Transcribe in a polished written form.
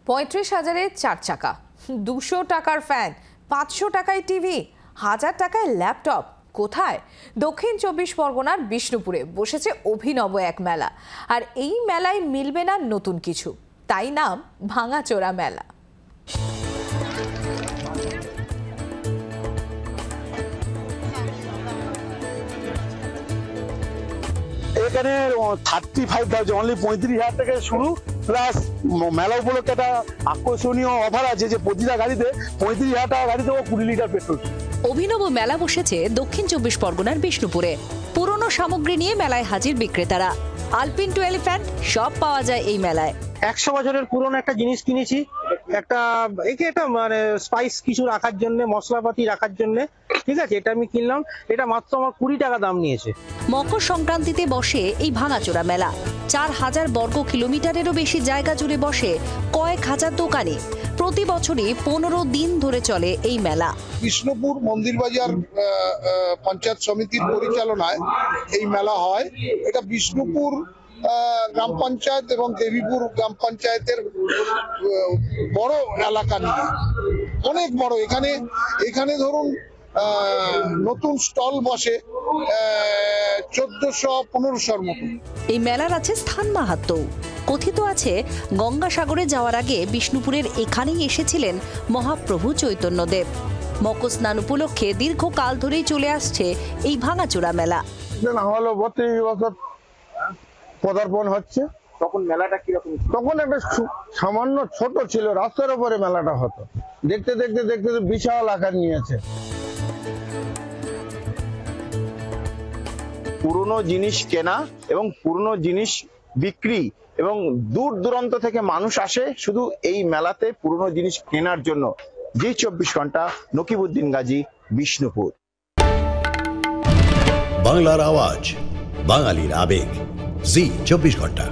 35,000-এ 4 চাকা, 200 টাকার ফ্যান, 500 টাকায় টিভি, 1000 টাকায় ল্যাপটপ। কোথায়? দক্ষিণ 24 পরগনার বিষ্ণুপুরে বসেছে অভিনব এক মেলা। আর এই মেলায় মিলবে না নতুন কিছু, তাই নাম ভাঙাচোরা মেলা। এখানে 35,000 অনলি 35,000 থেকে শুরু, প্লাস মেলা উপলক্ষে একটা আকর্ষণীয় অফার আছে যে প্রতিটা গাড়িতে 35,000 টাকা গাড়িতে 20 লিটার পেট্রোল। অভিনব মেলা বসেছে দক্ষিণ 24 পরগনার বিষ্ণুপুরে। পুরনো সামগ্রী নিয়ে মেলায় হাজির বিক্রেতারা। আলপিন টু এলিফ্যান্ট সব পাওয়া যায় এই মেলায়। 100 বছরের পুরনো একটা জিনিস কিনেছি, একটা মানে স্পাইস কিছু রাখার জন্য, মশলাপাতি রাখার জন্য, ঠিক আছে, এটা আমি কিনলাম। এটা মাত্র আমার 20 টাকা দাম নিয়েছে। মকর সংক্রান্তিতে বসে এই ভাঙাচোরা মেলা। 4000 বর্গ কিলোমিটারেরও বেশি জায়গা জুড়ে বসে কয়েক হাজার দোকানে। প্রতি বছরই 15 দিন ধরে চলে এই মেলা। বিষ্ণুপুর মন্দিরবাজার পঞ্চায়েত সমিতির পরিচালনায় এই মেলা হয়। এটা বিষ্ণুপুর গ্রাম পঞ্চায়েত এবং দেবীপুর গ্রাম পঞ্চায়েতের বড় এলাকা নিয়ে, অনেক বড়। এখানে ধরুন নতুন স্টল বসে 1400-1500-র মতো। এই মেলার আছে স্থান মাহাত্ম্য। কথিত আছে গঙ্গাসাগরে যাওয়ার আগে বিষ্ণুপুরের এখানেই এসেছিলেন মহাপ্রভু চৈতন্যদেব। মকর স্নান উপলক্ষে দীর্ঘকাল ধরেই চলে আসছে এই ভাঙাচোরা মেলা। 32 বছর পদার্পণ হচ্ছে। তখন মেলাটা কিরকম? তখন একটা সামান্য ছোট ছিল, রাস্তার উপরে মেলাটা হতো। দেখতে দেখতে দেখতে বিশাল আকার নিয়েছে। পুরনো জিনিস কেনা এবং পুরনো জিনিস বিক্রি, এবং দূর দূরান্ত থেকে মানুষ আসে শুধু এই মেলাতে পুরনো জিনিস কেনার জন্য। জি 24 ঘন্টা, নকিবউদ্দিন গাজী, বিষ্ণুপুর। বাংলার আওয়াজ, বাঙালির আবেগ, জি 24 ঘন্টা।